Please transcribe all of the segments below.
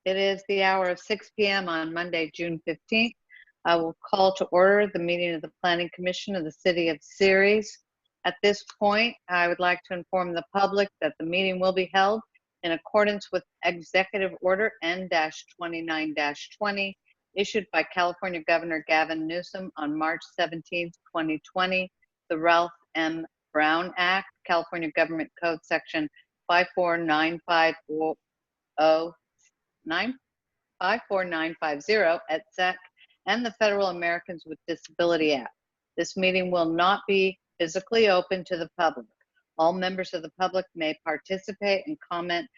It is the hour of 6 p.m. on Monday, June 15th. I will call to order the meeting of the Planning Commission of the City of Ceres. At this point, I would like to inform the public that the meeting will be held in accordance with Executive Order N-29-20 issued by California Governor Gavin Newsom on March 17th, 2020, the Ralph M. Brown Act, California Government Code Section 54950 et sec, and the Federal Americans with Disability Act. This meeting will not be physically open to the public. All members of the public may participate and comment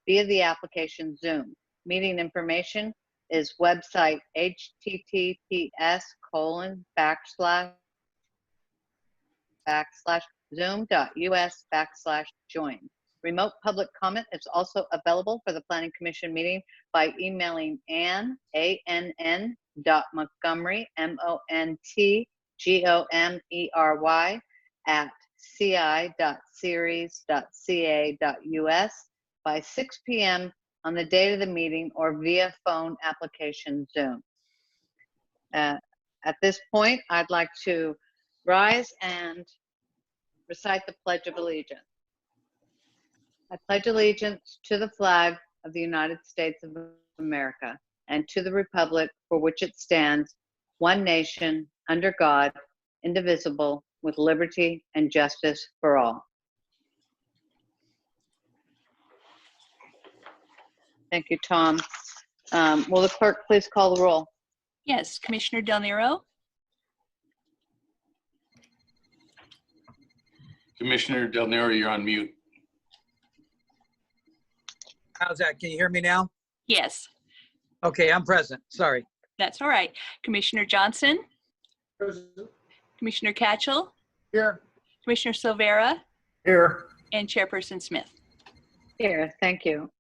via the application Zoom. Meeting information is website https://zoom.us/join. Remote public comment is also available for the Planning Commission meeting by emailing Ann, ANN.Montgomery, MONTGOMERY, at ci.ceres.ca.us by 6 p.m. on the date of the meeting or via phone application Zoom. At this point, I'd like to rise and recite the Pledge of Allegiance. I pledge allegiance to the flag of the United States of America and to the republic for which it stands, one nation, under God, indivisible, with liberty and justice for all. Thank you, Tom. Will the clerk please call the roll? Yes, Commissioner Del Nero. Commissioner Del Nero, you're on mute. How's that? Can you hear me now? Yes, Okay, I'm present. Sorry. that's all right. Commissioner Johnson, Present. Commissioner Catchell, Here. Commissioner Silvera, Here. and Chairperson Smith. Here, thank you.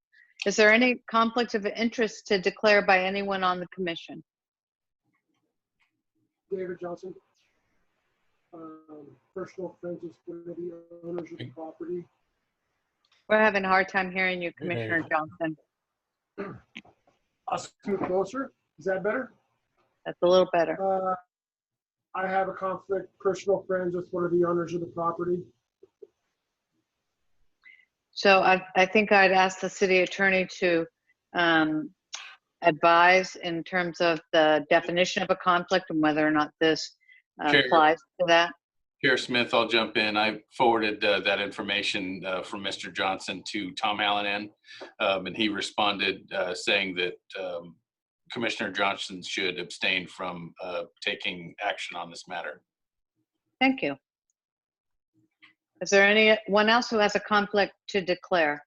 Is there any conflict of interest to declare by anyone on the commission? David Johnson. Personal friends is one of the owners of the property. We're having a hard time hearing you, Commissioner Johnson. I'll scoot closer. Is that better? That's a little better. I have a conflict, personal friends with one of the owners of the property. So I think I'd ask the city attorney to advise in terms of the definition of a conflict and whether or not this applies to that. Chair Smith, I'll jump in. I forwarded that information from Mr. Johnson to Tom Hallinan, and he responded saying that Commissioner Johnson should abstain from taking action on this matter. Thank you. Is there anyone else who has a conflict to declare?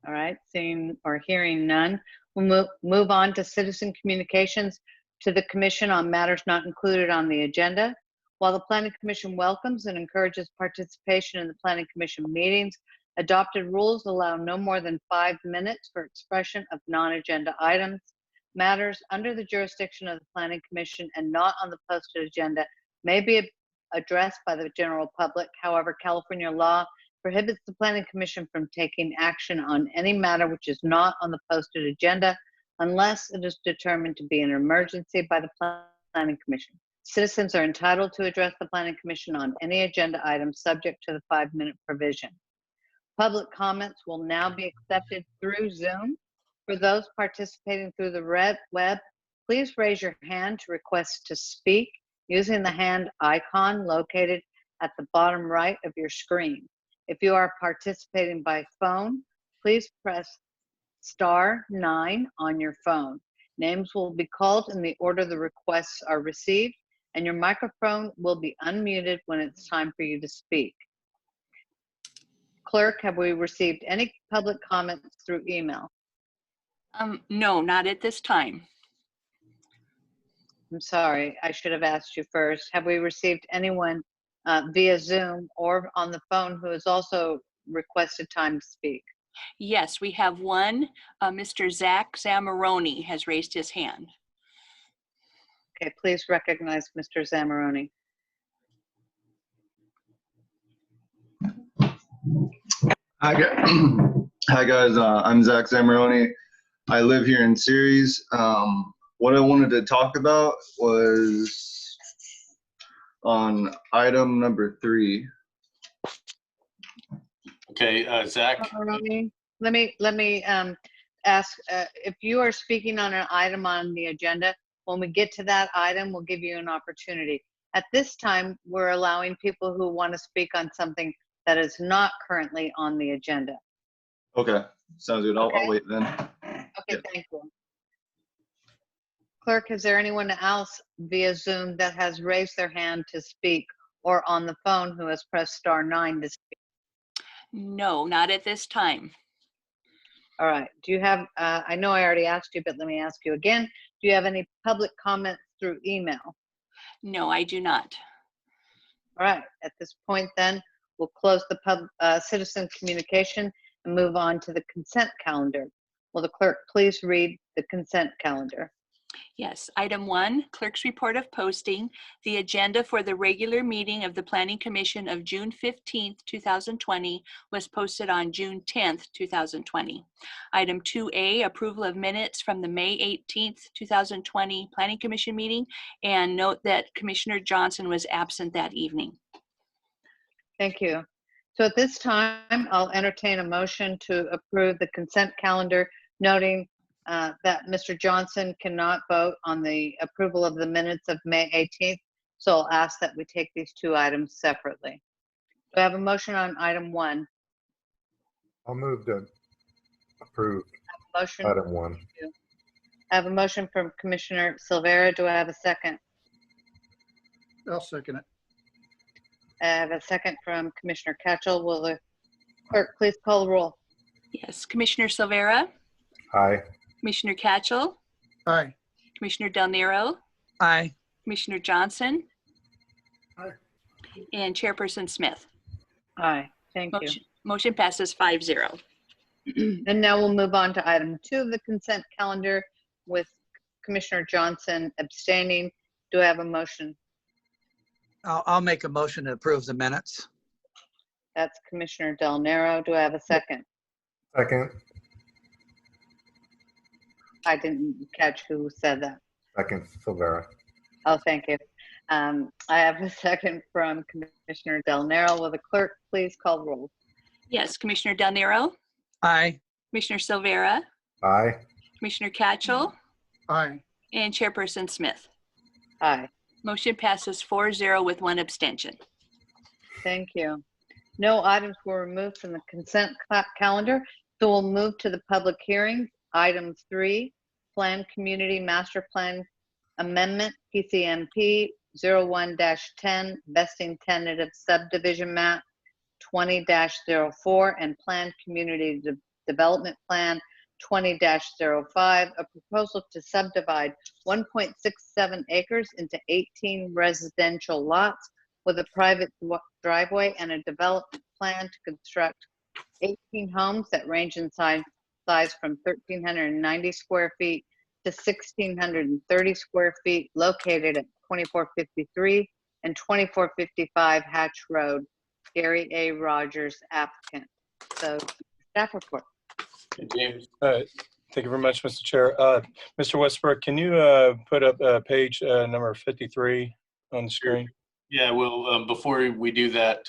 All right, seeing or hearing none, we'll move on to citizen communications to the Commission on matters not included on the agenda. While the Planning Commission welcomes and encourages participation in the Planning Commission meetings, adopted rules allow no more than 5 minutes for expression of non-agenda items. Matters under the jurisdiction of the Planning Commission and not on the posted agenda may be addressed by the general public. However, California law prohibits the Planning Commission from taking action on any matter which is not on the posted agenda unless it is determined to be an emergency by the Planning Commission. Citizens are entitled to address the Planning Commission on any agenda item subject to the 5-minute provision. Public comments will now be accepted through Zoom. For those participating through the web, please raise your hand to request to speak using the hand icon located at the bottom right of your screen. If you are participating by phone, please press *9 on your phone. Names will be called in the order the requests are received, and your microphone will be unmuted when it's time for you to speak. Clerk, have we received any public comments through email? No, not at this time. I'm sorry, I should have asked you first. Have we received anyone via Zoom or on the phone who has also requested time to speak? Yes, we have one. Mr. Zach Zamoroni has raised his hand. Okay, please recognize Mr. Zamoroni. Hi, Hi guys, I'm Zach Zamoroni. I live here in Ceres. What I wanted to talk about was on item number 3. Okay, Zach, Let me ask, if you are speaking on an item on the agenda, when we get to that item, we'll give you an opportunity. At this time, we're allowing people who want to speak on something that is not currently on the agenda. Okay, sounds good. I'll Okay. wait then. Okay, Yeah. thank you. Clerk, is there anyone else via Zoom that has raised their hand to speak or on the phone who has pressed *9 to speak? No, not at this time. All right. Do you have, I know I already asked you, but let me ask you again. Do you have any public comments through email? No, I do not. All right. At this point then, we'll close the citizen communication and move on to the consent calendar. Will the clerk please read the consent calendar? Yes, item 1, clerk's report of posting. The agenda for the regular meeting of the Planning Commission of June 15th, 2020 was posted on June 10th, 2020. Item 2A, approval of minutes from the May 18th, 2020 Planning Commission meeting, and note that Commissioner Johnson was absent that evening. Thank you. So at this time, I'll entertain a motion to approve the consent calendar, noting that Mr. Johnson cannot vote on the approval of the minutes of May 18th. So I'll ask that we take these two items separately. Do I have a motion on item 1? I'll move to approve Motion. item 1. I have a motion from Commissioner Silvera. Do I have a second? I'll second it. I have a second from Commissioner Catchell. Will the clerk please call the roll? Yes, Commissioner Silvera, Aye. Commissioner Catchell, Aye. Commissioner Del Nero, Aye. Commissioner Johnson, Aye. and Chairperson Smith. Aye, thank you. Motion passes 5-0. And now we'll move on to item 2 of the consent calendar with Commissioner Johnson abstaining. Do I have a motion? I'll make a motion to approve the minutes. That's Commissioner Del Nero. Do I have a second? Second. I didn't catch who said that. Second, Silvera. Oh, thank you. I have a second from Commissioner Del Nero. Will the clerk please call the roll? Yes, Commissioner Del Nero, Aye. Commissioner Silvera, Aye. Commissioner Catchell, Aye. and Chairperson Smith. Aye, Motion passes 4-0 with 1 abstention. thank you. No items were removed from the consent calendar, so we'll move to the public hearings. Item 3, Planned Community Master Plan Amendment, PCMP 01-10, Vesting Tentative Subdivision Map 20-04, and Planned Community Development Plan 20-05, a proposal to subdivide 1.67 acres into 18 residential lots with a private driveway and a development plan to construct 18 homes that range in size from 1,390 square feet to 1,630 square feet, located at 2453 and 2455 Hatch Road. Gary A. Rogers, applicant. So, staff report. James. Thank you very much, Mr. Chair. Mr. Westbrook, can you put up page number 53 on the screen? Yeah, well, before we do that,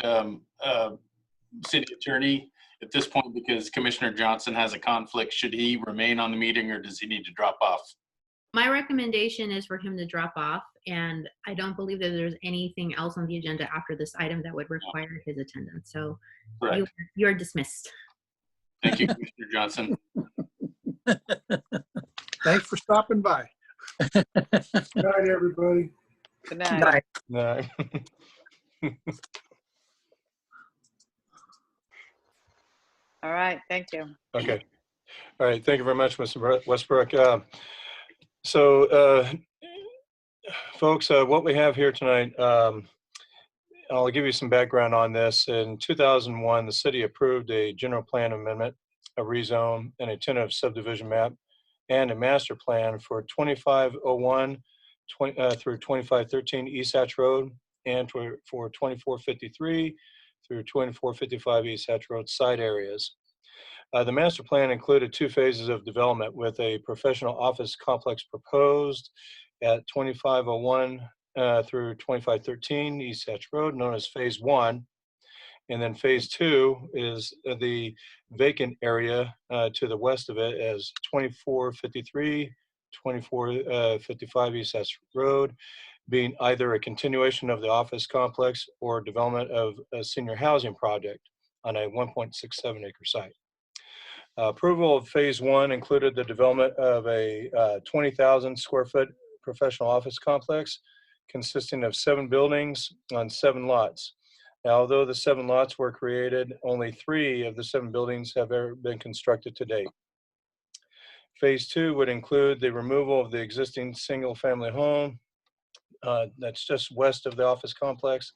City Attorney, at this point, because Commissioner Johnson has a conflict, should he remain on the meeting or does he need to drop off? My recommendation is for him to drop off, and I don't believe that there's anything else on the agenda after this item that would require his attendance. So Correct. you're dismissed. Thank you, Commissioner Johnson. Thanks for stopping by. Good night, everybody. Good night. No. All right, thank you. Okay. All right. Thank you very much, Mr. Westbrook. Folks, what we have here tonight, I'll give you some background on this. In 2001, the city approved a general plan amendment, a rezone, and a tentative subdivision map, and a master plan for 2501 through 2513 East Hatch Road, and for 2453 through 2455 East Hatch Road site areas. The master plan included 2 phases of development with a professional office complex proposed at 2501 through 2513 East Hatch Road, known as Phase 1. And then Phase 2 is the vacant area to the west of it as 2453, 2455 East Hatch Road, being either a continuation of the office complex or development of a senior housing project on a 1.67 acre site. Approval of Phase 1 included the development of a 20,000 square foot professional office complex consisting of 7 buildings on 7 lots. Now, although the 7 lots were created, only 3 of the 7 buildings have ever been constructed to date. Phase 2 would include the removal of the existing single-family home that's just west of the office complex,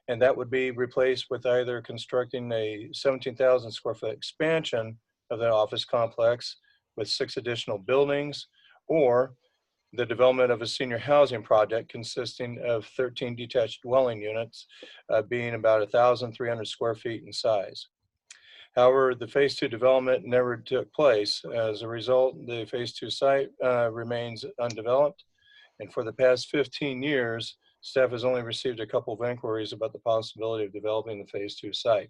and that would be replaced with either constructing a 17,000 square foot expansion of the office complex with 6 additional buildings, or the development of a senior housing project consisting of 13 detached dwelling units, being about 1,300 square feet in size. However, the Phase 2 development never took place. As a result, the Phase 2 site remains undeveloped. And for the past 15 years, staff has only received a couple of inquiries about the possibility of developing the Phase 2 site.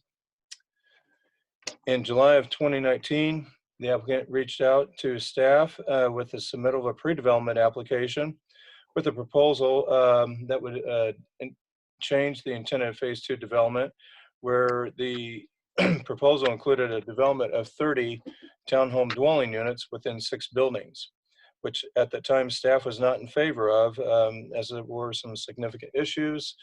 In July of 2019, the applicant reached out to staff with the submittal of a pre-development application with a proposal that would change the intended Phase 2 development, where the proposal included a development of 30 townhome dwelling units within 6 buildings, which at the time staff was not in favor of, as there were some significant issues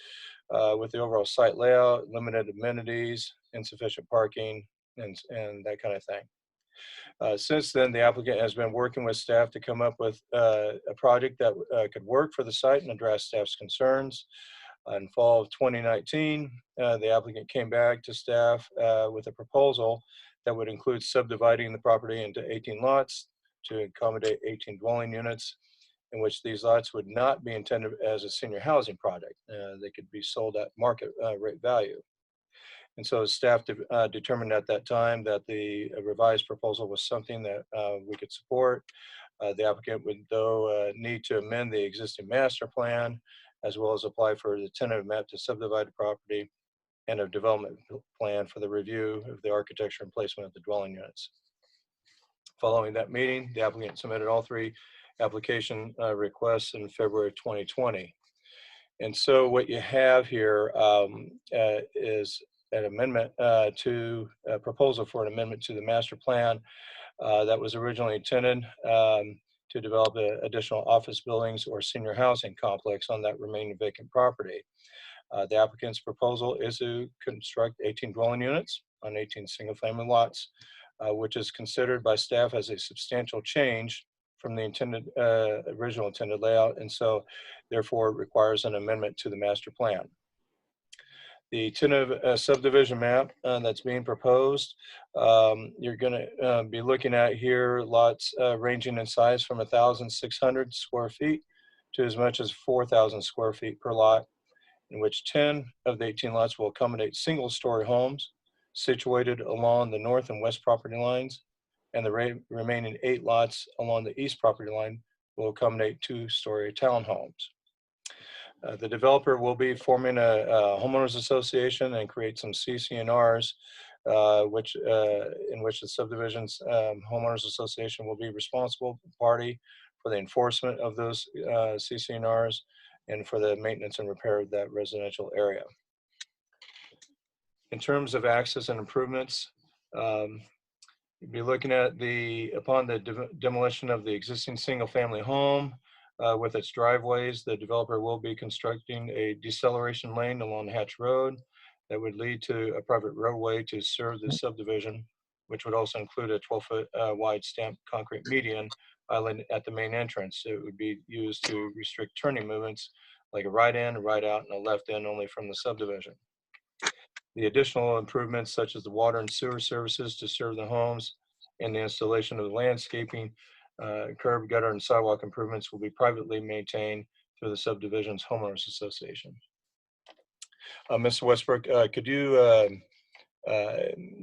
with the overall site layout, limited amenities, insufficient parking, and that kind of thing. Since then, the applicant has been working with staff to come up with a project that could work for the site and address staff's concerns. In fall of 2019, the applicant came back to staff with a proposal that would include subdividing the property into 18 lots to accommodate 18 dwelling units, in which these lots would not be intended as a senior housing project. They could be sold at market rate value. And so staff determined at that time that the revised proposal was something that we could support. The applicant would, though, need to amend the existing master plan, as well as apply for the tentative map to subdivide the property and a development plan for the review of the architecture and placement of the dwelling units. Following that meeting, the applicant submitted all 3 application requests in February 2020. And so what you have here is an amendment to a proposal for an amendment to the master plan that was originally intended to develop additional office buildings or senior housing complex on that remaining vacant property. The applicant's proposal is to construct 18 dwelling units on 18 single-family lots, which is considered by staff as a substantial change from the original intended layout, and so therefore it requires an amendment to the master plan. The tentative subdivision map that's being proposed, you're going to be looking at here lots ranging in size from 1,600 square feet to as much as 4,000 square feet per lot, in which 10 of the 18 lots will accommodate single-story homes situated along the north and west property lines, and the remaining 8 lots along the east property line will accommodate 2-story townhomes. The developer will be forming a homeowners association and create some CC&Rs, in which the subdivision's homeowners association will be responsible party for the enforcement of those CC&Rs and for the maintenance and repair of that residential area. In terms of access and improvements, you'll be looking at upon the demolition of the existing single-family home, with its driveways, the developer will be constructing a deceleration lane along Hatch Road that would lead to a private roadway to serve the subdivision, which would also include a 12-foot wide stamped concrete median island at the main entrance. It would be used to restrict turning movements like a right in, a right out, and a left in only from the subdivision. The additional improvements such as the water and sewer services to serve the homes and the installation of the landscaping, curb, gutter, and sidewalk improvements will be privately maintained through the subdivision's homeowners association. Mr. Westbrook, could you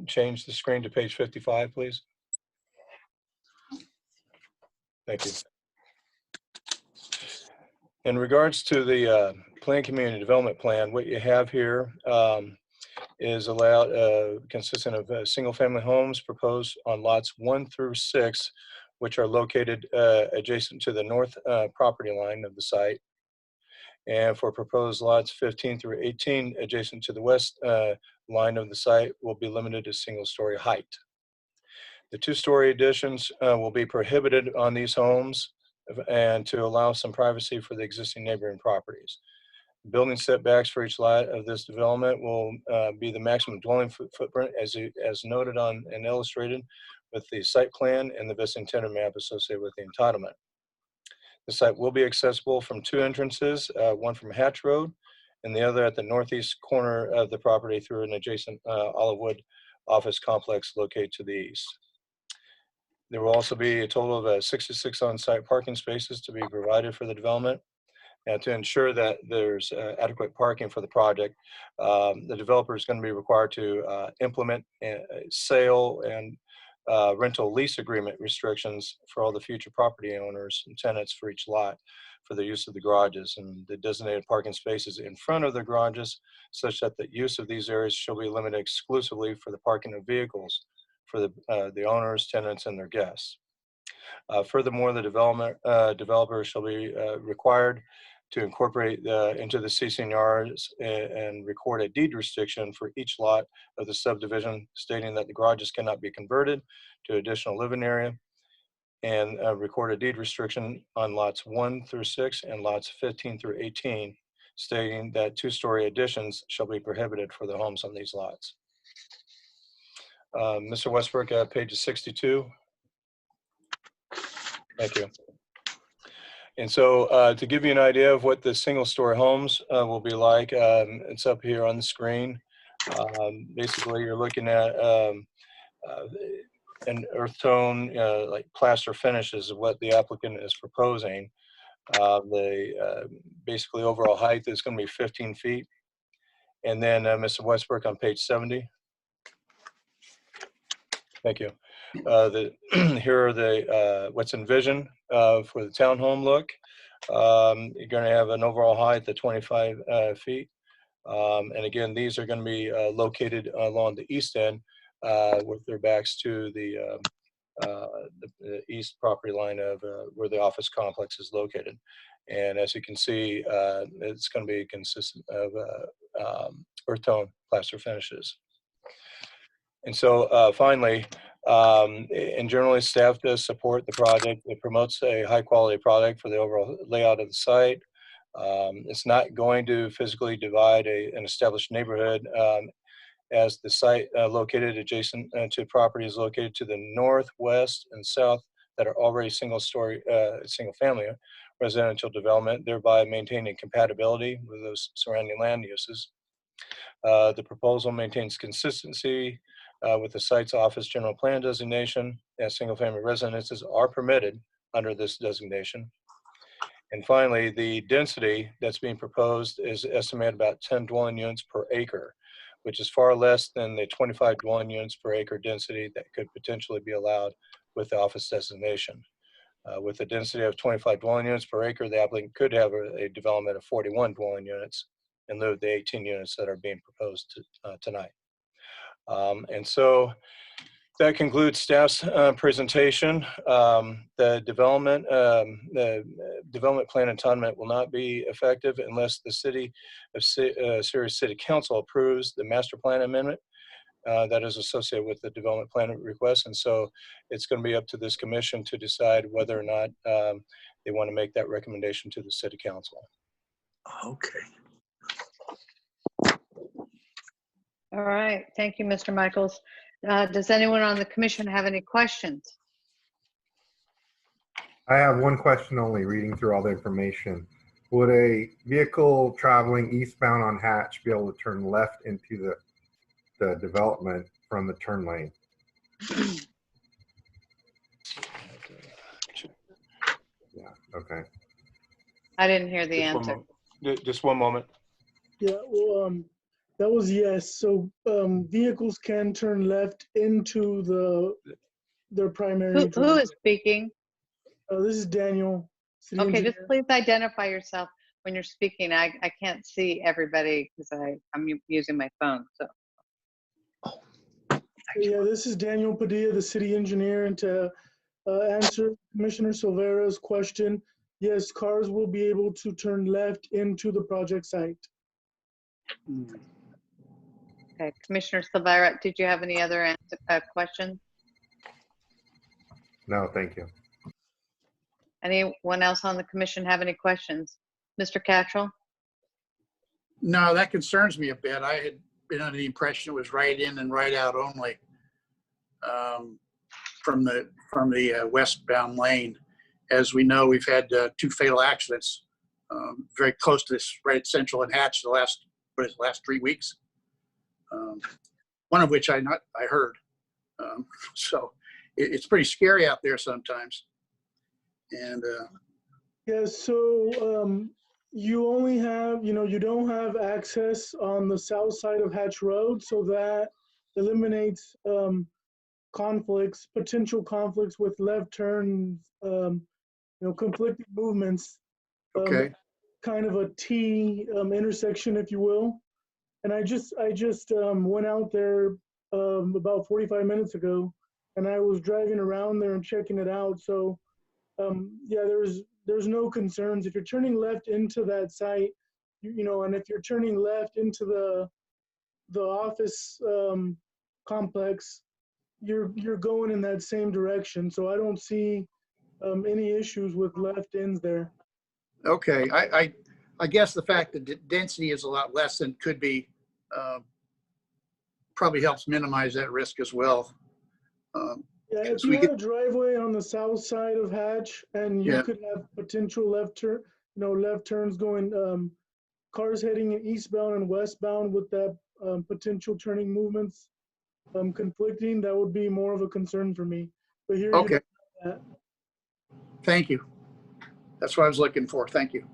change the screen to page 55, please? Thank you. In regards to the Planned Community Development Plan, what you have here is consistent of single-family homes proposed on lots 1 through 6, which are located adjacent to the north property line of the site. And for proposed lots 15 through 18 adjacent to the west line of the site will be limited to single-story height. The 2-story additions will be prohibited on these homes and to allow some privacy for the existing neighboring properties. Building setbacks for each lot of this development will be the maximum dwelling footprint as noted on and illustrated with the site plan and the Vista intended map associated with the entitlement. The site will be accessible from 2 entrances, one from Hatch Road and the other at the northeast corner of the property through an adjacent olive wood office complex located to the east. There will also be a total of 66 on-site parking spaces to be provided for the development. And to ensure that there's adequate parking for the project, the developer is going to be required to implement sale and rental lease agreement restrictions for all the future property owners and tenants for each lot for the use of the garages and the designated parking spaces in front of the garages, such that the use of these areas shall be limited exclusively for the parking of vehicles for the owners, tenants, and their guests. Furthermore, the developer shall be required to incorporate into the CCNRs and record a deed restriction for each lot of the subdivision, stating that the garages cannot be converted to additional living area, and record a deed restriction on lots 1 through 6 and lots 15 through 18, stating that 2-story additions shall be prohibited for the homes on these lots. Mr. Westbrook, page 62. Thank you. And so to give you an idea of what the single-story homes will be like, it's up here on the screen. Basically, you're looking at an earth tone, like plaster finishes of what the applicant is proposing. Basically overall height is going to be 15 feet. And then Mr. Westbrook on page 70. Thank you. Here are the what's envisioned for the townhome look. You're going to have an overall height of 25 feet. And again, these are going to be located along the east end with their backs to the east property line of where the office complex is located. And as you can see, it's going to be consistent of earth tone plaster finishes. And so finally, and generally staff does support the project. It promotes a high quality product for the overall layout of the site. It's not going to physically divide an established neighborhood as the site located adjacent to properties located to the north, west, and south that are already single family residential development, thereby maintaining compatibility with those surrounding land uses. The proposal maintains consistency with the site's office general plan designation, as single-family residences are permitted under this designation. And finally, the density that's being proposed is estimated about 10 dwelling units per acre, which is far less than the 25 dwelling units per acre density that could potentially be allowed with the office designation. With a density of 25 dwelling units per acre, the applicant could have a development of 41 dwelling units in lieu of the 18 units that are being proposed tonight. And so that concludes staff's presentation. The development plan entitlement will not be effective unless the City of Sirius City Council approves the master plan amendment that is associated with the development plan request. And so it's going to be up to this commission to decide whether or not they want to make that recommendation to the City Council. Okay. All right, thank you, Mr. Michaels. Does anyone on the commission have any questions? I have one question only, reading through all the information. Would a vehicle traveling eastbound on Hatch be able to turn left into the development from the turn lane? Yeah, okay. I didn't hear the answer. Just one moment. Yeah, well, That was yes. So vehicles can turn left into their primary Who drive. is speaking? This is Daniel, city Okay, just engineer. please identify yourself when you're speaking. I can't see everybody because I'm using my phone, so. Yeah, this is Daniel Padilla, the city engineer, and to answer Commissioner Silvera's question, yes, cars will be able to turn left into the project site. Okay, Commissioner Silvera, did you have any other questions? No, thank you. Anyone else on the commission have any questions? Mr. Cattrall? No, that concerns me a bit. I had been under the impression it was right in and right out only from the westbound lane. As we know, we've had 2 fatal accidents very close to this, right at Central and Hatch, the last 3 weeks. One of which I heard. So it's pretty scary out there sometimes. And Yeah, so you only have, you don't have access on the south side of Hatch Road, so that eliminates potential conflicts with left turns, conflicting movements. okay, Kind of a T intersection, if you will. And I just went out there about 45 minutes ago, and I was driving around there and checking it out. So yeah, there's no concerns. If you're turning left into that site, and if you're turning left into the office complex, you're going in that same direction. So I don't see any issues with left ends there. okay. I guess the fact that the density is a lot less than could be probably helps minimize that risk as well. Yeah, if you had a driveway on the south side of Hatch, and you could have potential left turns going, cars heading eastbound and westbound with that potential turning movements conflicting, that would be more of a concern for me. But here, okay. you don't have that. Thank you. That's what I was looking for. Thank you.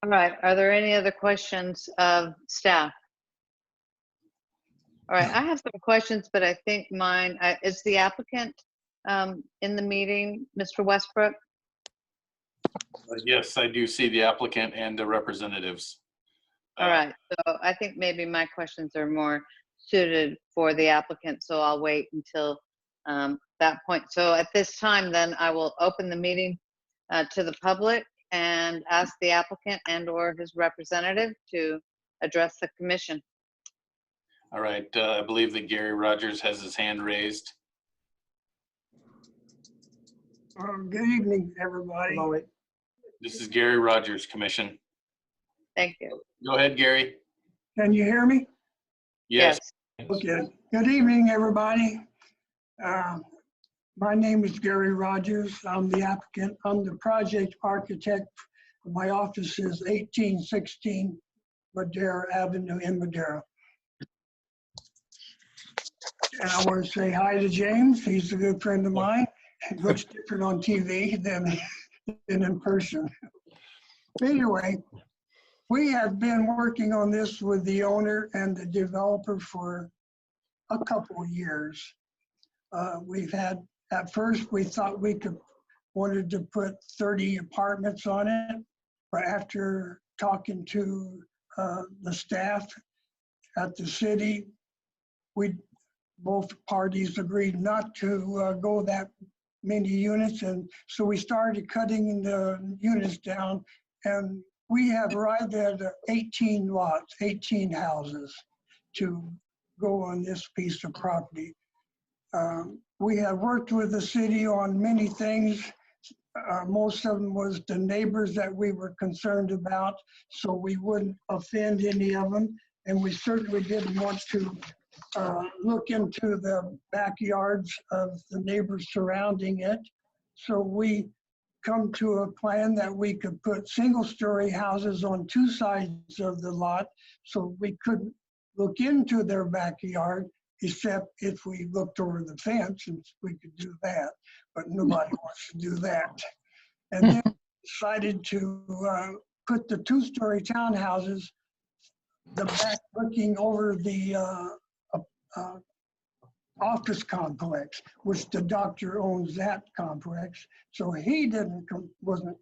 All right, are there any other questions of staff? All right, I have some questions, but I think mine, is the applicant in the meeting, Mr. Westbrook? Yes, I do see the applicant and the representatives. All right, so I think maybe my questions are more suited for the applicant, so I'll wait until that point. So at this time, then I will open the meeting to the public and ask the applicant and/or his representative to address the commission. All right, I believe that Gary Rogers has his hand raised. Good evening, everybody. This is Gary Rogers, Commission. Thank you. Go ahead, Gary. Can you hear me? Yes. Okay. Good evening, everybody. My name is Gary Rogers. I'm the applicant. I'm the project architect. My office is 1816 Madera Avenue in Madera. And I want to say hi to James. He's a good friend of mine. He looks different on TV than in person. Anyway, we have been working on this with the owner and the developer for a couple of years. We've had, at first we thought wanted to put 30 apartments on it, but after talking to the staff at the city, both parties agreed not to go that many units, and so we started cutting the units down, and we have arrived at 18 lots, 18 houses to go on this piece of property. We have worked with the city on many things. Most of them was the neighbors that we were concerned about, so we wouldn't offend any of them, and we certainly didn't want to look into the backyards of the neighbors surrounding it. So we come to a plan that we could put single-story houses on 2 sides of the lot, so we couldn't look into their backyard, except if we looked over the fence, and we could do that, but nobody wants to do that. And then decided to put the 2-story townhouses the back looking over the office complex, which the doctor owns that complex. So he wasn't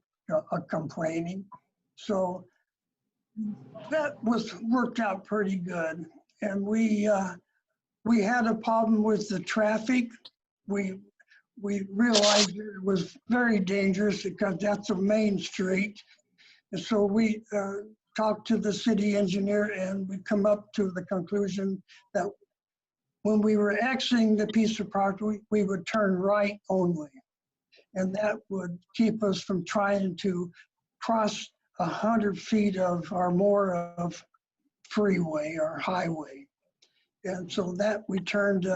complaining. So that was worked out pretty good. And we had a problem with the traffic. We realized it was very dangerous because that's a main street. And so we talked to the city engineer, and we come up to the conclusion that when we were exiting the piece of property, we would turn right only. And that would keep us from trying to cross 100 feet of or more of freeway or highway. And so that we turned,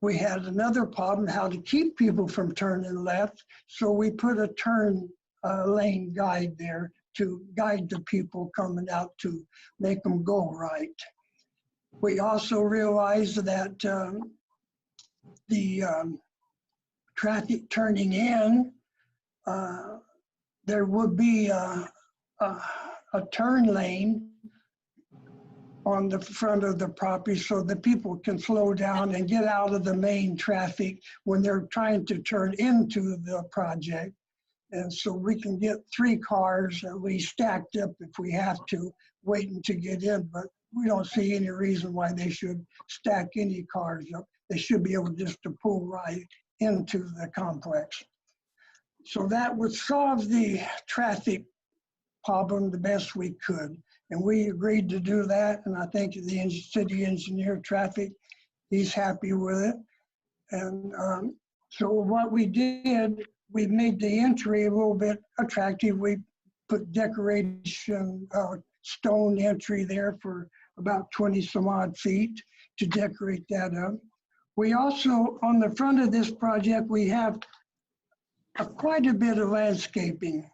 we had another problem, how to keep people from turning left. So we put a turn lane guide there to guide the people coming out to make them go right. We also realized that the traffic turning in, there would be a turn lane on the front of the property so that people can slow down and get out of the main traffic when they're trying to turn into the project. And so we can get 3 cars at least stacked up if we have to, waiting to get in, but we don't see any reason why they should stack any cars up. They should be able just to pull right into the complex. So that would solve the traffic problem the best we could. And we agreed to do that. And I think the city engineer traffic, he's happy with it. And so what we did, we made the entry a little bit attractive. We put decoration, stone entry there for about 20 some odd feet to decorate that up. We also, on the front of this project, we have quite a bit of landscaping.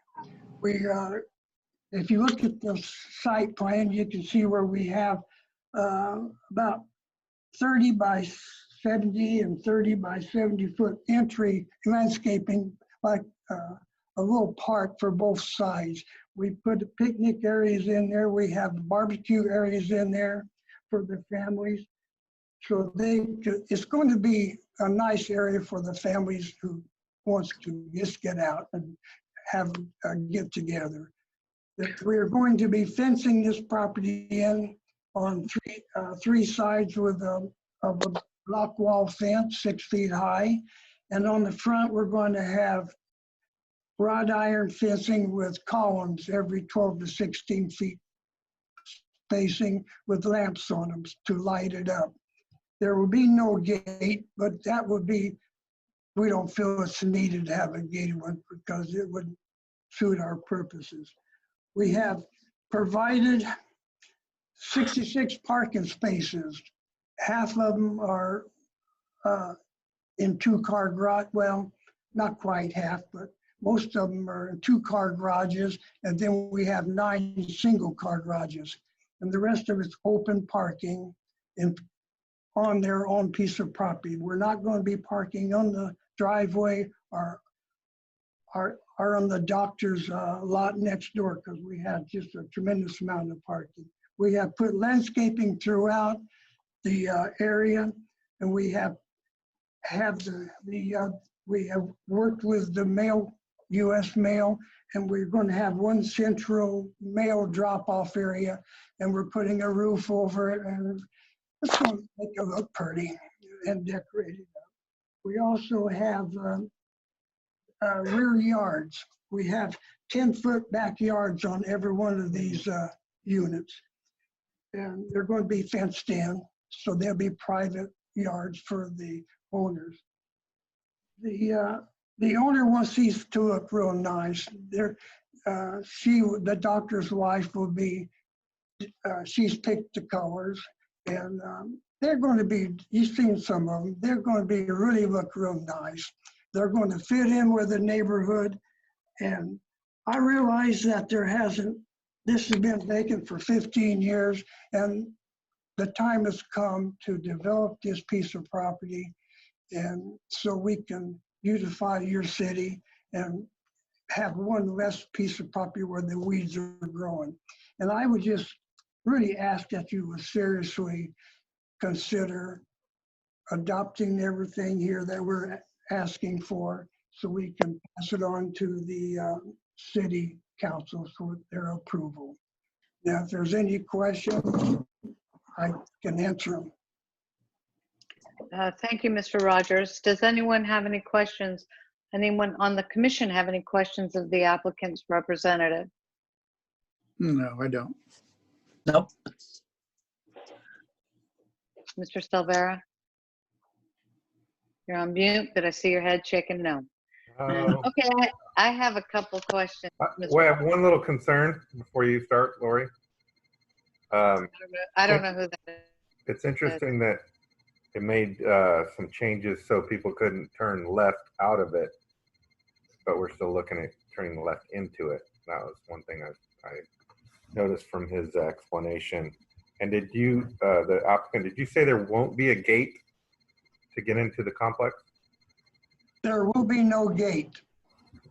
If you look at the site plan, you can see where we have about 30 by 70 and 30 by 70 foot entry landscaping, like a little park for both sides. We put picnic areas in there. We have barbecue areas in there for the families. So it's going to be a nice area for the families who wants to just get out and have a get together. We're going to be fencing this property in on three sides with a block wall fence, 6 feet high. And on the front, we're going to have wrought iron fencing with columns every 12 to 16 feet spacing with lamps on them to light it up. There will be no gate, but that would be, we don't feel it's needed to have a gated one because it would suit our purposes. We have provided 66 parking spaces. Half of them are in 2-car garage. Well, not quite half, but most of them are in 2-car garages. And then we have 9 single-car garages. And the rest of it's open parking on their own piece of property. We're not going to be parking on the driveway or on the doctor's lot next door because we have just a tremendous amount of parking. We have put landscaping throughout the area, and we have worked with the mail, U.S. mail, and we're going to have one central mail drop-off area, and we're putting a roof over it, and it's going to make it look pretty and decorated up. We also have rear yards. We have 10-foot backyards on every one of these units. And they're going to be fenced in, so there'll be private yards for the owners. The owner wants these to look real nice. The doctor's wife will be, she's picked the colors, and they're going to be, you've seen some of them, they're going to be really look real nice. They're going to fit in with the neighborhood. And I realize that this has been vacant for 15 years, and the time has come to develop this piece of property, and so we can beautify your city and have one less piece of property where the weeds are growing. And I would just really ask that you would seriously consider adopting everything here that we're asking for so we can pass it on to the city council for their approval. Now, if there's any questions, I can answer them. Thank you, Mr. Rogers. Does anyone have any questions? Anyone on the commission have any questions of the applicant's representative? No, I don't. Nope. Mr. Silvera? You're on mute, but I see your head shaking no. Okay, I have a couple questions. We have one little concern before you start, Lori. I don't know who that is. It's interesting that it made some changes so people couldn't turn left out of it, but we're still looking at turning left into it. That was one thing I noticed from his explanation. And did you, the applicant, did you say there won't be a gate to get into the complex? There will be no gate.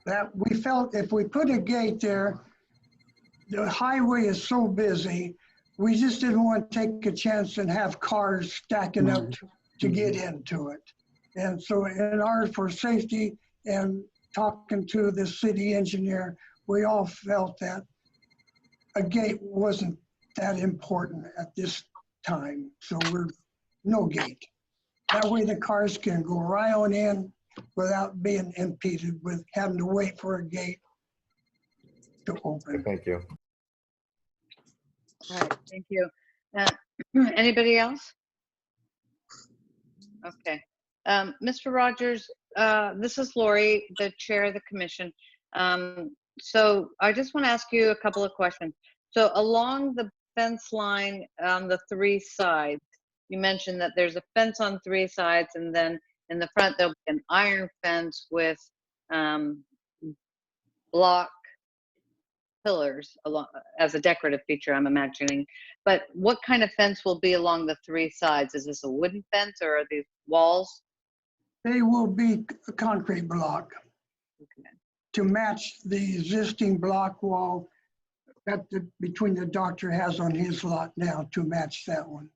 That we felt if we put a gate there, the highway is so busy, we just didn't want to take a chance and have cars stacking up to get into it. And so in order for safety and talking to the city engineer, we all felt that a gate wasn't that important at this time. So we're no gate. That way the cars can go right on in without being impeded with having to wait for a gate to open. Thank you. All right, thank you. Anybody else? Okay. Mr. Rogers, this is Lori, the chair of the commission. So I just want to ask you a couple of questions. So along the fence line on the three sides, you mentioned that there's a fence on three sides, and then in the front there'll be an iron fence with block pillars along as a decorative feature, I'm imagining. But what kind of fence will be along the three sides? Is this a wooden fence or are these walls? They will be a concrete block to match the existing block wall that between the doctor has on his lot now to match that one.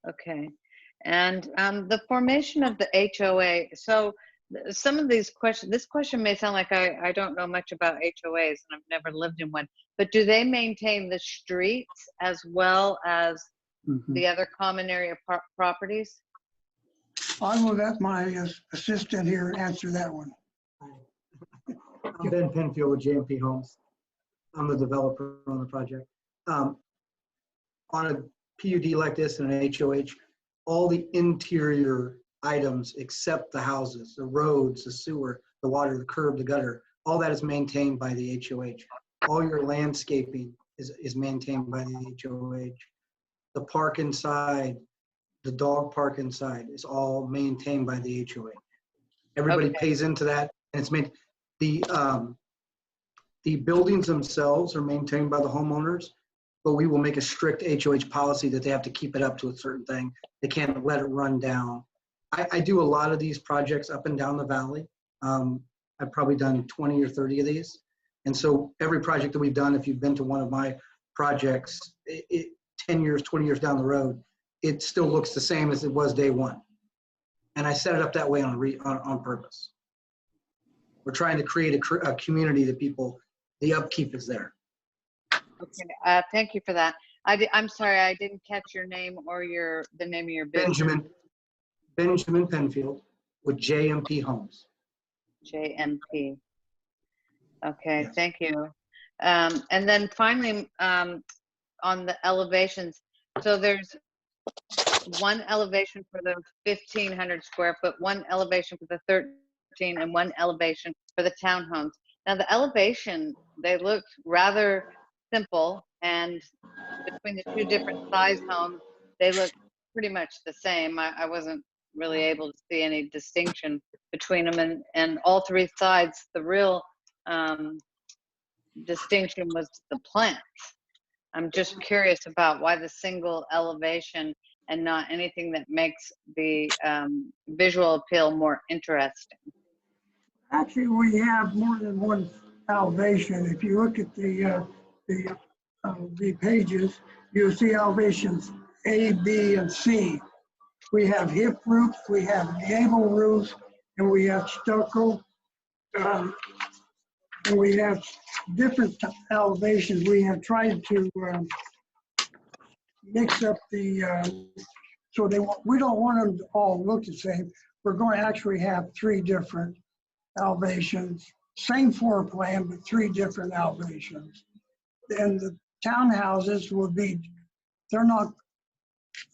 Okay. And the formation of the HOA. So some of these questions, this question may sound like I don't know much about HOAs and I've never lived in one, but do they maintain the streets as well as the other common area properties? I will let my assistant here answer that one. I'm Ben Penfield with JMP Homes. I'm the developer on the project. On a PUD like this and an HOH, all the interior items except the houses, the roads, the sewer, the water, the curb, the gutter, all that is maintained by the HOH. All your landscaping is maintained by the HOH. The park inside, the dog park inside is all maintained by the HOA. Everybody pays into that, and it's made. The buildings themselves are maintained by the homeowners, but we will make a strict HOH policy that they have to keep it up to a certain thing. They can't let it run down. I do a lot of these projects up and down the valley. I've probably done 20 or 30 of these. And so every project that we've done, if you've been to one of my projects, 10 years, 20 years down the road, it still looks the same as it was day one. And I set it up that way on purpose. We're trying to create a community that people, the upkeep is there. Okay, thank you for that. I'm sorry, I didn't catch your name or the name of your business. Benjamin Penfield with JMP Homes. JMP. Okay, yes. Thank you. And then finally, on the elevations, so there's one elevation for the 1,500 square foot, one elevation for the 13, and one elevation for the townhomes. Now the elevation, they look rather simple, and between the two different size homes, they look pretty much the same. I wasn't really able to see any distinction between them, and all three sides, the real distinction was the plants. I'm just curious about why the single elevation and not anything that makes the visual appeal more interesting. Actually, we have more than one elevation. If you look at the of the pages, you'll see elevations A, B, and C. We have hip roofs, we have gable roofs, and we have stucco. And we have different elevations. We have tried to mix up the, so we don't want them to all look the same. We're going to actually have 3 different elevations, same floor plan, but 3 different elevations. And the townhouses will be, they're not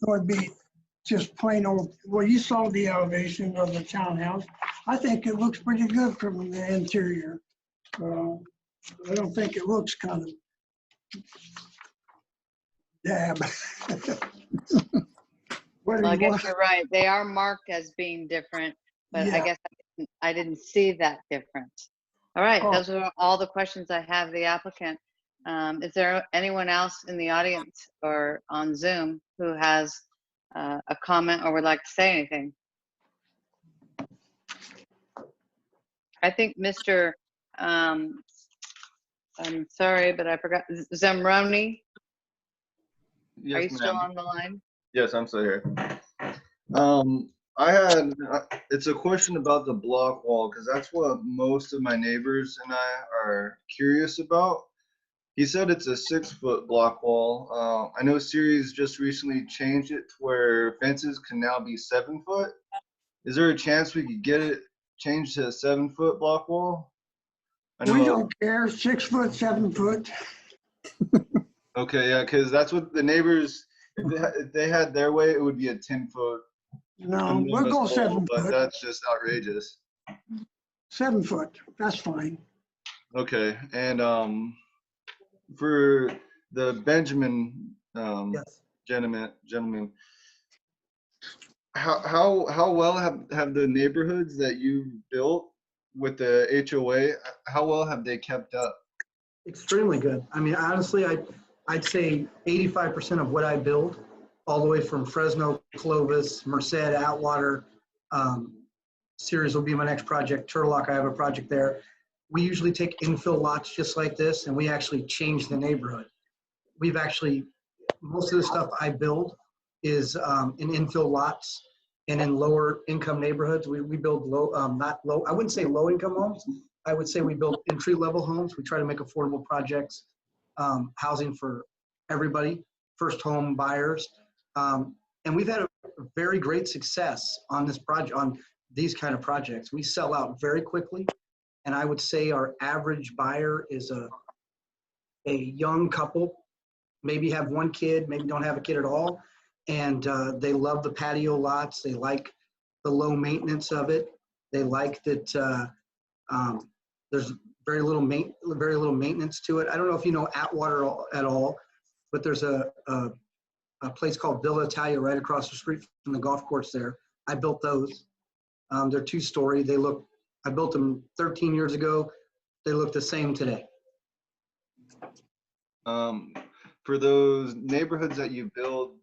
going to be just plain old, well, you saw the elevation of the townhouse. I think it looks pretty good from the interior. I don't think it looks kind of dab. Well, I guess you're right. They are marked as being different, but I Yeah. guess I didn't see that difference. All right, Oh. those are all the questions I have of the applicant. Is there anyone else in the audience or on Zoom who has a comment or would like to say anything? I think Mr. I'm sorry, but I forgot, Zamroni, are you Yes, still ma'am. on the line? Yes, I'm still here. It's a question about the block wall, because that's what most of my neighbors and I are curious about. He said it's a 6-foot block wall. I know Ceres just recently changed it to where fences can now be 7 foot. Is there a chance we could get it changed to a 7-foot block wall? We don't care, 6 foot, 7 foot. Okay, yeah, because that's what the neighbors, if they had their way, it would be a 10-foot. No, we'll go 7 But foot, that's just outrageous. 7 foot, that's fine. Okay, and for the Benjamin Yes. gentleman, how well have the neighborhoods that you built with the HOA, how well have they kept up? Extremely good. I mean, honestly, I'd say 85% of what I build, all the way from Fresno, Clovis, Merced, Atwater, Ceres will be my next project. Turlock, I have a project there. We usually take infill lots just like this, and we actually change the neighborhood. We've actually, most of the stuff I build is in infill lots and in lower income neighborhoods. We build low, not low, I wouldn't say low income homes. I would say we build entry level homes. We try to make affordable projects, housing for everybody, first home buyers. And we've had a very great success on this project, on these kind of projects. We sell out very quickly. And I would say our average buyer is a young couple, maybe have 1 kid, maybe don't have a kid at all. And they love the patio lots. They like the low maintenance of it. They like that there's very little maintenance to it. I don't know if you know Atwater at all, but there's a place called Villa Italia right across the street from the golf course there. I built those. They're 2-story. I built them 13 years ago. They look the same today. For those neighborhoods that you build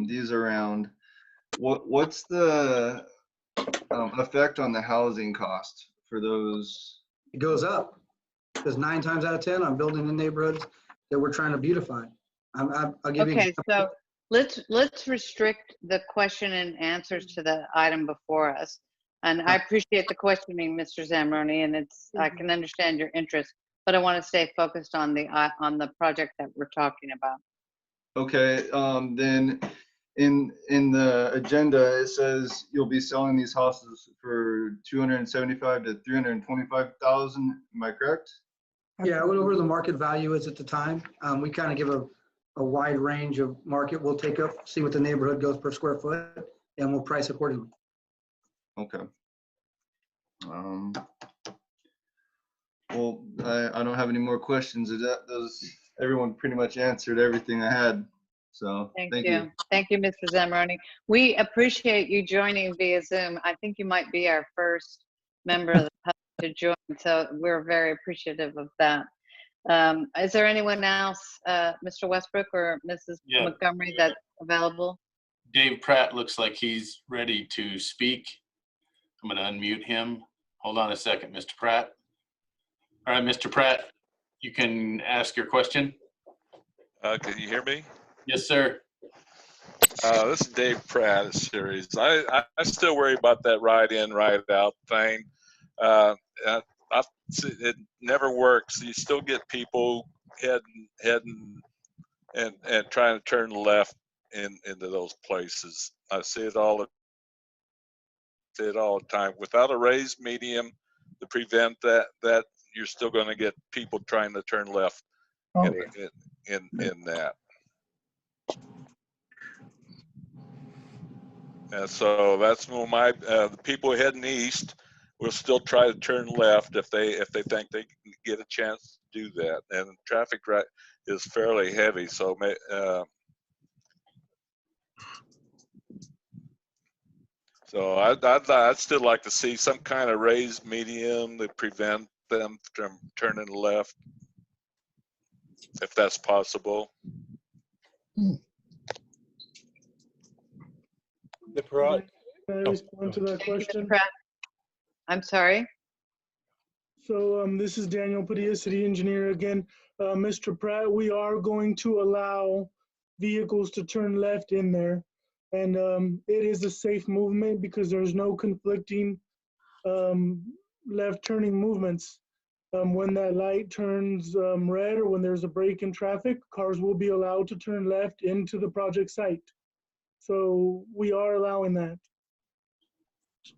these around, what's the effect on the housing cost for those? It goes up because 9 times out of 10, I'm building in neighborhoods that we're trying to beautify. I'll give you an Okay, example. so let's restrict the question and answers to the item before us. And I appreciate the questioning, Mr. Zamroni, and I can understand your interest, but I want to stay focused on the project that we're talking about. Okay, then in the agenda, it says you'll be selling these houses for 275 to 325,000. Am I correct? Yeah, whatever the market value is at the time. We kind of give a wide range of market. We'll take up, see what the neighborhood goes per square foot, and we'll price accordingly. Okay. Well, I don't have any more questions. Everyone pretty much answered everything I had. So Thank you. Thank you, Mr. Zamroni. We appreciate you joining via Zoom. I think you might be our first member of the public to join, so we're very appreciative of that. Is there anyone else, Mr. Westbrook or Mrs. Montgomery, that's available? Dave Pratt looks like he's ready to speak. I'm going to unmute him. Hold on a second, Mr. Pratt. All right, Mr. Pratt, you can ask your question. Can you hear me? Yes, sir. This is Dave Pratt at Series. I still worry about that ride in, ride out thing. It never works. You still get people heading and trying to turn left into those places. I see it all the time. Without a raised medium to prevent that you're still going to get people trying to turn left in that. And so that's my the people heading east will still try to turn left if they think they can get a chance to do that. And traffic is fairly heavy, so so I'd still like to see some kind of raised medium to prevent them from turning left, if that's possible. Can I respond to that question? I'm sorry. So this is Daniel Padilla, city engineer again. Mr. Pratt, we are going to allow vehicles to turn left in there. And it is a safe movement because there's no conflicting left turning movements. When that light turns red or when there's a break in traffic, cars will be allowed to turn left into the project site. So we are allowing that.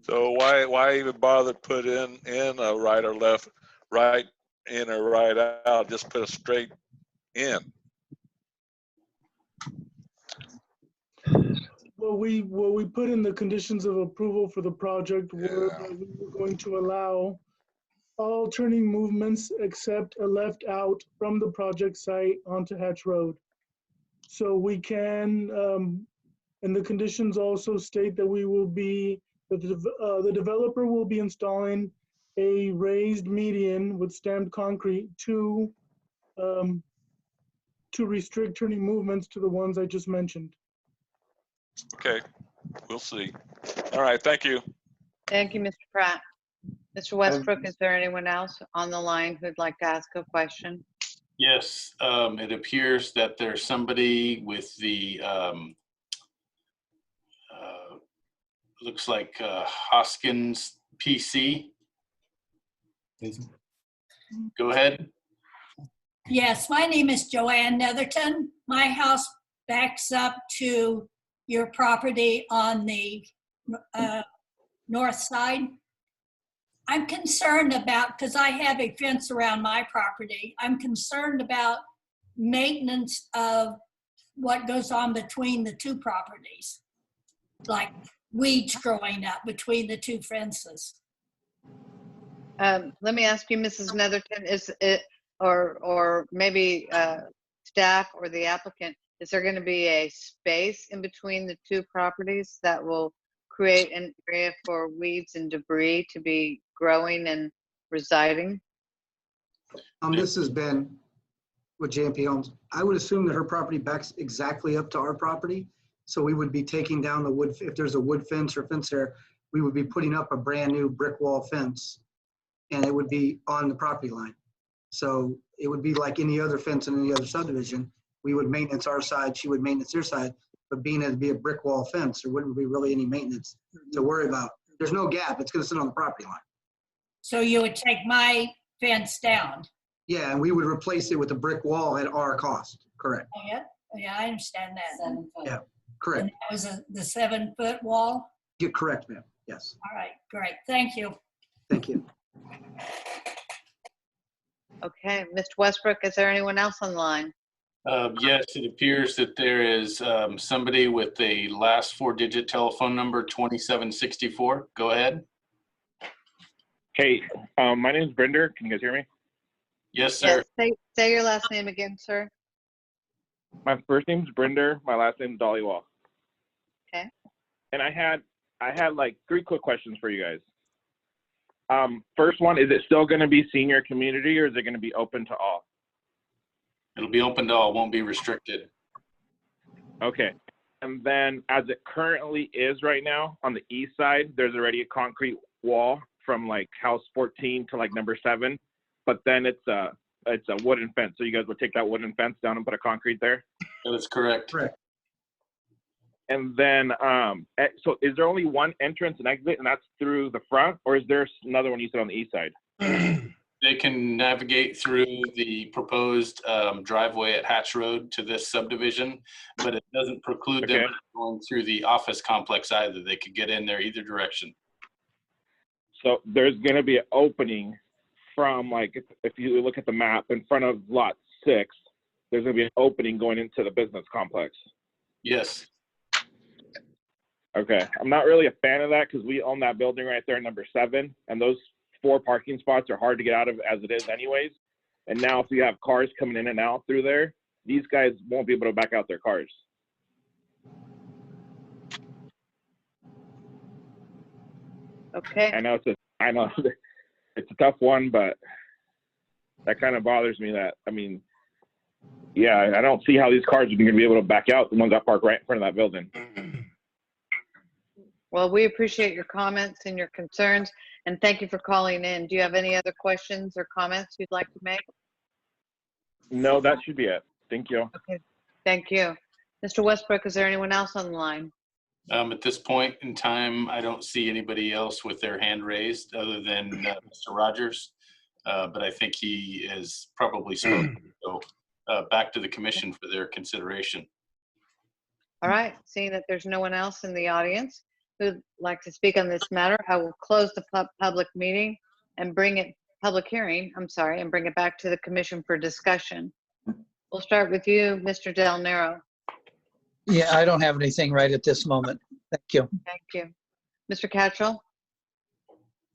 So why even bother put in a right or left, right in or right out? Just put a straight in. What we put in the conditions of approval for the project were that we were going to allow all turning movements except a left out from the project site onto Hatch Road. So we can, and the conditions also state that we will be, that the developer will be installing a raised median with stamped concrete to restrict turning movements to the ones I just mentioned. Okay, we'll see. All right, thank you. Thank you, Mr. Pratt. Mr. Westbrook, is there anyone else on the line who'd like to ask a question? Yes, it appears that there's somebody with the, looks like Hoskins PC. Go ahead. Yes, my name is Joanne Netherton. My house backs up to your property on the north side. I'm concerned about, because I have a fence around my property, I'm concerned about maintenance of what goes on between the two properties, like weeds growing up between the two fences. Let me ask you, Mrs. Netherton, is it, or maybe staff or the applicant, is there going to be a space in between the two properties that will create an area for weeds and debris to be growing and residing? This has been with JMP Homes. I would assume that her property backs exactly up to our property. So we would be taking down the wood, if there's a wood fence or fence there, we would be putting up a brand new brick wall fence and it would be on the property line. So it would be like any other fence in any other subdivision. We would maintenance our side, she would maintenance her side, but being it'd be a brick wall fence, there wouldn't be really any maintenance to worry about. There's no gap, it's gonna sit on the property line. So you would take my fence down? Yeah, and we would replace it with a brick wall at our cost, correct? Oh, yeah, yeah, I understand that. 7 foot. Yeah, correct. And that was the 7-foot wall? You're correct, ma'am, yes. All right, great, thank you. Thank you. Okay, Mr. Westbrook, is there anyone else on the line? Yes, it appears that there is somebody with the last 4-digit telephone number 2764. Go ahead. Hey, my name is Brinder. Can you guys hear me? Yes, sir. Yes, say your last name again, sir. My first name is Brinder. My last name is Dollywall. Okay. And I had like 3 quick questions for you guys. First one, is it still going to be senior community or is it going to be open to all? It'll be open to all, won't be restricted. Okay. And then as it currently is right now on the east side, there's already a concrete wall from like house 14 to like number 7, but then it's it's a wooden fence. So you guys would take that wooden fence down and put a concrete there? That is correct. Correct. And then, so is there only one entrance and exit, and that's through the front, or is there another one you said on the east side? They can navigate through the proposed driveway at Hatch Road to this subdivision, but it doesn't preclude them going through the office complex either. They could get in there either direction. So there's going to be an opening from, like, if you look at the map in front of lot 6, there's going to be an opening going into the business complex. Yes. Okay. I'm not really a fan of that because we own that building right there, number 7, and those 4 parking spots are hard to get out of as it is anyways. And now if you have cars coming in and out through there, these guys won't be able to back out their cars. Okay. I know it's a tough one, but that kind of bothers me that, I mean, yeah, I don't see how these cars are going to be able to back out, the ones that park right in front of that building. Well, we appreciate your comments and your concerns, and thank you for calling in. Do you have any other questions or comments you'd like to make? No, that should be it. Thank you. Okay, thank you. Mr. Westbrook, is there anyone else on the line? At this point in time, I don't see anybody else with their hand raised other than Mr. Rogers, but I think he is probably spoken. So back to the commission for their consideration. All right, seeing that there's no one else in the audience who'd like to speak on this matter, I will close the public meeting and public hearing, and bring it back to the commission for discussion. We'll start with you, Mr. Del Nero. Yeah, I don't have anything right at this moment. Thank you. Thank you. Mr. Cattrall?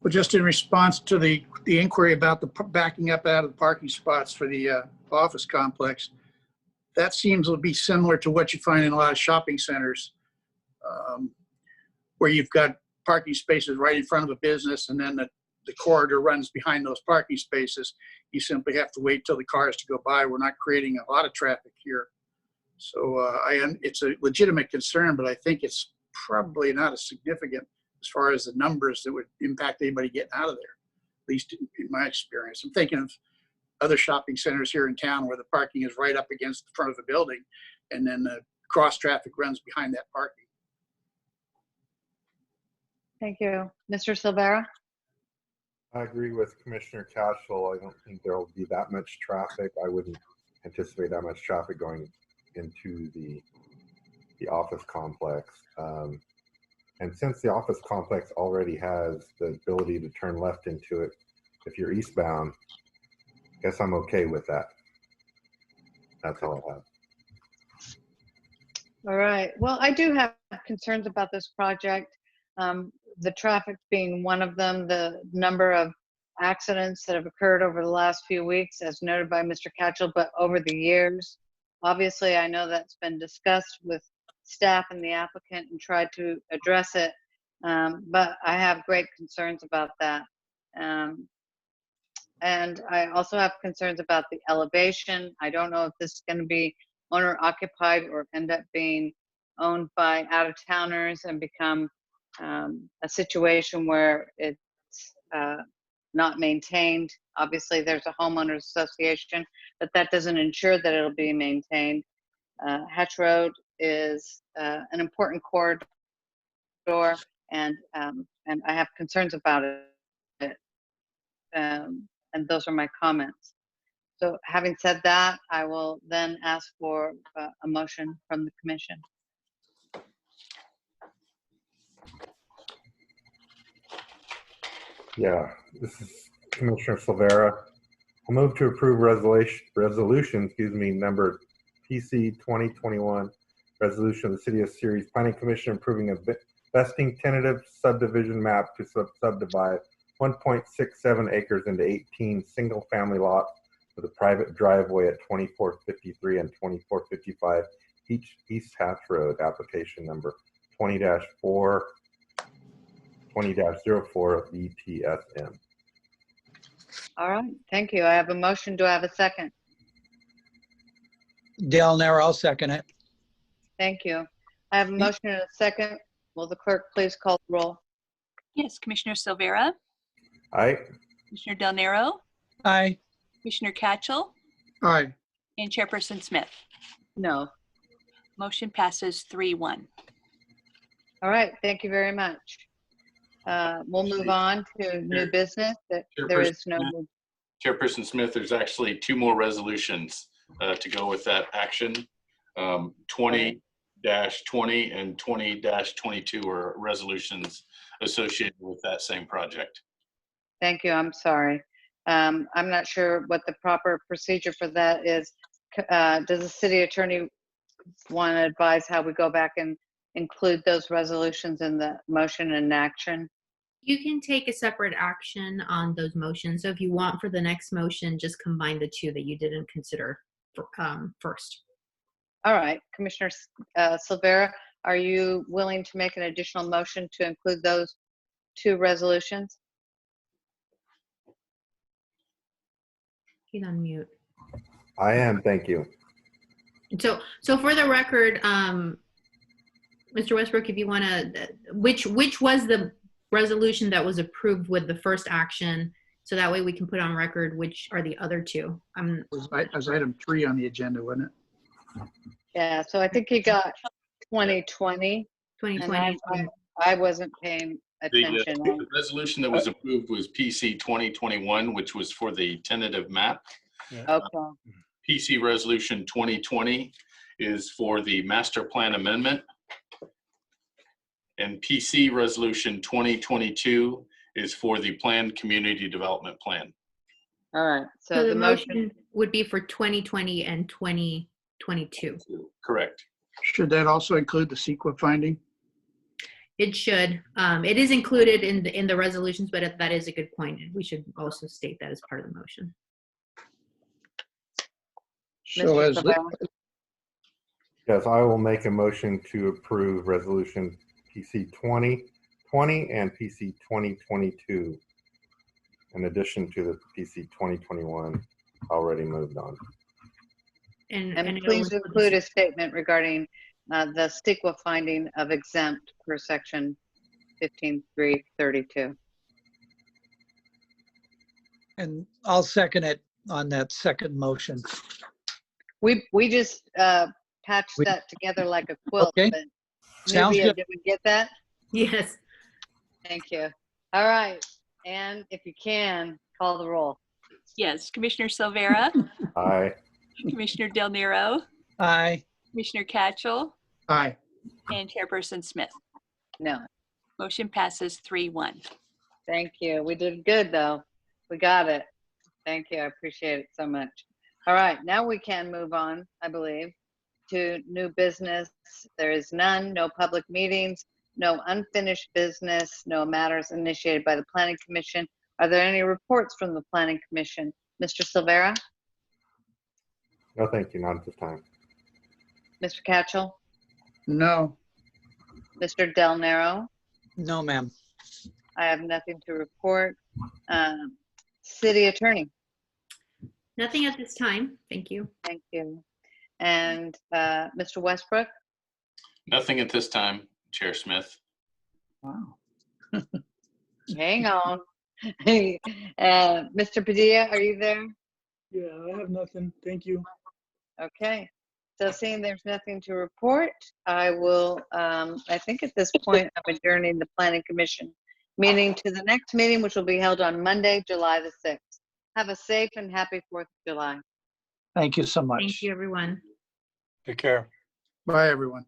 Well, just in response to the inquiry about the backing up out of the parking spots for the office complex, that seems to be similar to what you find in a lot of shopping centers, where you've got parking spaces right in front of a business, and then the corridor runs behind those parking spaces. You simply have to wait till the cars to go by. We're not creating a lot of traffic here. So it's a legitimate concern, but I think it's probably not as significant as far as the numbers that would impact anybody getting out of there, at least in my experience. I'm thinking of other shopping centers here in town where the parking is right up against the front of the building, and then the cross traffic runs behind that parking. Thank you. Mr. Silvera? I agree with Commissioner Cashel. I don't think there will be that much traffic. I wouldn't anticipate that much traffic going into the office complex. And since the office complex already has the ability to turn left into it, if you're eastbound, I guess I'm okay with that. That's all I have. All right. Well, I do have concerns about this project. The traffic being one of them, the number of accidents that have occurred over the last few weeks, as noted by Mr. Cattrall, but over the years. Obviously, I know that's been discussed with staff and the applicant and tried to address it, but I have great concerns about that. And I also have concerns about the elevation. I don't know if this is going to be owner occupied or end up being owned by out-of-towners and become a situation where it's not maintained. Obviously, there's a homeowners association, but that doesn't ensure that it'll be maintained. Hatch Road is an important corridor, and I have concerns about it. And those are my comments. So having said that, I will then ask for a motion from the commission. Yeah, this is Commissioner Silvera. I'll move to approve resolution, number PC 2021, resolution of the City of Ceres Planning Commission approving a vesting tentative subdivision map to subdivide 1.67 acres into 18 single-family lots with a private driveway at 2453 and 2455 East Hatch Road, application number 20-04 VTSM. All right, thank you. I have a motion. Do I have a second? Del Nero, I'll second it. Thank you. I have a motion and a second. Will the clerk please call the roll? Yes, Commissioner Silvera, Aye. Commissioner Del Nero, Aye. Commissioner Catchell, Aye. and Chairperson Smith. No. Motion passes 3-1. All right, thank you very much. We'll move on to new business. There is no. Chairperson Smith, there's actually 2 more resolutions to go with that action. 20-20 and 20-22 are resolutions associated with that same project. Thank you, I'm sorry. I'm not sure what the proper procedure for that is. Does the city attorney want to advise how we go back and include those resolutions in the motion and action? You can take a separate action on those motions. So if you want for the next motion, just combine the 2 that you didn't consider first. All right, Commissioner Silvera, are you willing to make an additional motion to include those 2 resolutions? He's on mute. I am, thank you. So for the record, Mr. Westbrook, if you want to, which was the resolution that was approved with the first action, so that way we can put on record which are the other 2. It was item 3 on the agenda, wasn't it? Yeah, so I think you got 2020. 2020. And I wasn't paying attention. The resolution that was approved was PC 2021, which was for the tentative map. Okay. PC Resolution 2020 is for the master plan amendment. And PC Resolution 2022 is for the planned community development plan. All right, So the motion would be for 2020 and 2022. Correct. Should that also include the CEQA finding? It should. It is included in the resolutions, but that is a good point. We should also state that as part of the motion. So as Yes, I will make a motion to approve resolution PC 2020 and PC 2022, in addition to the PC 2021 already moved on. And please include a statement regarding the CEQA finding of exempt per section 15.332. And I'll second it on that second motion. We just patched that together like a quilt. Okay. But Sounds Nubia, good. did we get that? Yes. Thank you. All right. And if you can, call the roll. Yes, Commissioner Silvera, Aye. Commissioner Del Nero, Aye. Commissioner Catchell, Aye. and Chairperson Smith. No. Motion passes 3-1. Thank you. We did good, though. We got it. Thank you. I appreciate it so much. All right. Now we can move on, I believe, to new business. There is none. No public meetings. No unfinished business. No matters initiated by the Planning Commission. Are there any reports from the Planning Commission? Mr. Silvera? No, thank you, not at this time. Mr. Catchell? No. Mr. Del Nero? No, ma'am. I have nothing to report. City Attorney? Nothing at this time. Thank you. Thank you. And Mr. Westbrook? Nothing at this time, Chair Smith. Wow. Hang on. Mr. Padilla, are you there? Yeah, I have nothing. Thank you. Okay. So seeing there's nothing to report, I will, I think at this point, I'm adjourning the Planning Commission meeting to the next meeting, which will be held on Monday, July the 6th. Have a safe and happy 4th of July. Thank you so much. Thank you, everyone. Take care. Bye, everyone.